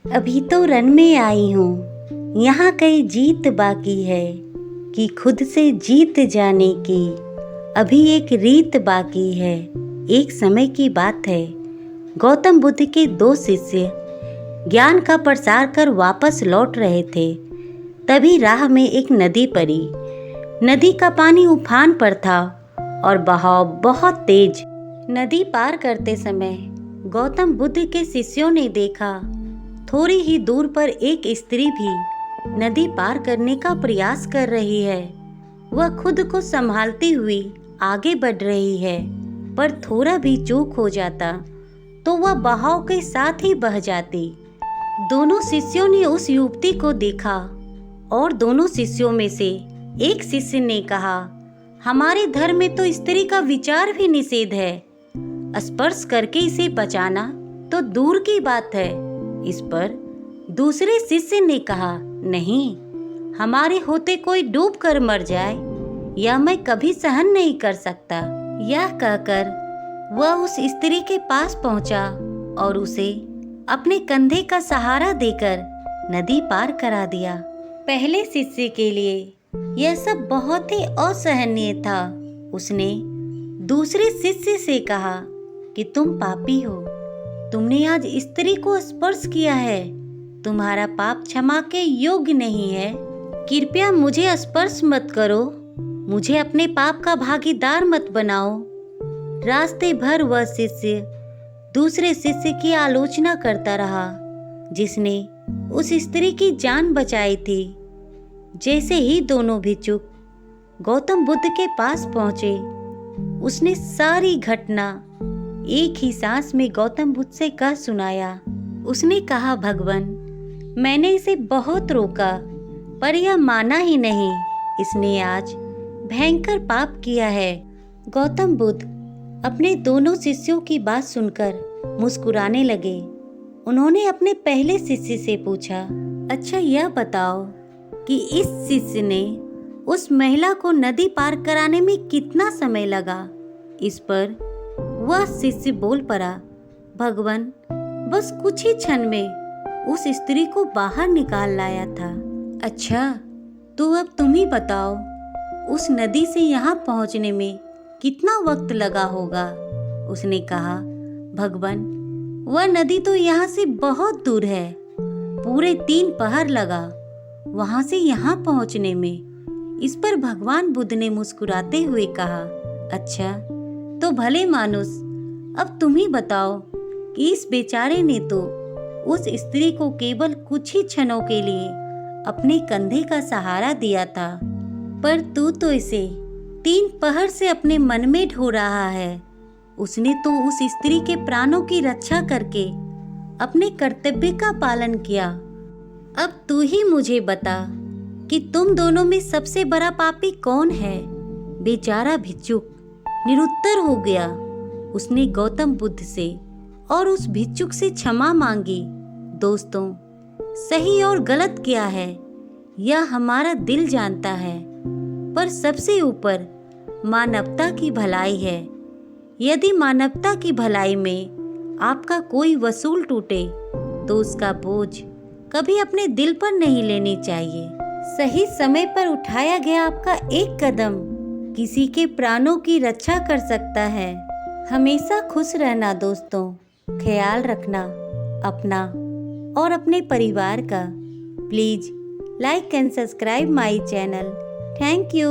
अभी तो रन में आई हूँ, यहाँ कई जीत बाकी है कि खुद से जीत जाने की अभी एक रीत बाकी है। एक समय की बात है, गौतम बुद्ध के दो शिष्य ज्ञान का प्रसार कर वापस लौट रहे थे। तभी राह में एक नदी पड़ी। नदी का पानी उफान पर था और बहाव बहुत तेज। नदी पार करते समय गौतम बुद्ध के शिष्यों ने देखा, थोड़ी ही दूर पर एक स्त्री भी नदी पार करने का प्रयास कर रही है। वह खुद को संभालती हुई आगे बढ़ रही है, पर थोड़ा भी चूक हो जाता तो वह बहाव के साथ ही बह जाती। दोनों शिष्यों ने उस युवती को देखा और दोनों शिष्यों में से एक शिष्य ने कहा, हमारे धर्म में तो स्त्री का विचार भी निषेध है। स्पर्श करके इसे बचाना तो दूर की बात है। इस पर दूसरे शिष्य ने कहा, नहीं, हमारे होते कोई डूब कर मर जाए यह मैं कभी सहन नहीं कर सकता। यह कहकर वह उस स्त्री के पास पहुंचा और उसे अपने कंधे का सहारा देकर नदी पार करा दिया। पहले शिष्य के लिए यह सब बहुत ही असहनीय था। उसने दूसरे शिष्य से कहा कि तुम पापी हो, तुमने आज स्त्री को स्पर्श किया है, तुम्हारा पाप क्षमा के योग्य नहीं है। कृपया मुझे स्पर्श मत करो, मुझे अपने पाप का भागीदार मत बनाओ। रास्ते भर वह शिष्य दूसरे शिष्य की आलोचना करता रहा, जिसने उस स्त्री की जान बचाई थी। जैसे ही दोनों भिक्षुक गौतम बुद्ध के पास पहुंचे, उसने सारी घटना एक ही सांस में गौतम बुद्ध से कह सुनाया। उसने कहा, भगवान, मैंने इसे बहुत रोका पर यह माना ही नहीं। इसने आज भयंकर पाप किया है। गौतम बुद्ध अपने दोनों शिष्यों की बात सुनकर मुस्कुराने लगे। उन्होंने अपने पहले शिष्य से पूछा, अच्छा यह बताओ कि इस शिष्य ने उस महिला को नदी पार कराने में कितना समय लगा? इस पर वह शिष्य बोल पड़ा, भगवान, बस कुछ ही क्षण में उस स्त्री को बाहर निकाल लाया था। अच्छा, तो अब तुम ही बताओ, उस नदी से यहाँ पहुँचने में कितना वक्त लगा होगा? उसने कहा, भगवान, वह नदी तो यहाँ से बहुत दूर है, पूरे 3 पहर लगा वहाँ से यहाँ पहुँचने में। इस पर भगवान बुद्ध ने मुस्कुराते हुए कहा, अच्छा तो भले मानुस, अब तुम ही बताओ कि इस बेचारे ने तो उस स्त्री को केवल कुछ ही क्षणों के लिए अपने कंधे का सहारा दिया था, पर तू तो इसे 3 पहर से अपने मन में ढो रहा है। उसने तो उस स्त्री के प्राणों की रक्षा करके अपने कर्तव्य का पालन किया। अब तू ही मुझे बता कि तुम दोनों में सबसे बड़ा पापी कौन है? बेचारा भिक्षुक निरुत्तर हो गया। उसने गौतम बुद्ध से और उस भिक्षुक से क्षमा मांगी। दोस्तों, सही और गलत क्या है यह हमारा दिल जानता है, पर सबसे ऊपर मानवता की भलाई है। यदि मानवता की भलाई में आपका कोई वसूल टूटे तो उसका बोझ कभी अपने दिल पर नहीं लेनी चाहिए। सही समय पर उठाया गया आपका एक कदम किसी के प्राणों की रक्षा कर सकता है। हमेशा खुश रहना दोस्तों, ख्याल रखना अपना और अपने परिवार का। Please like and subscribe my channel. Thank you.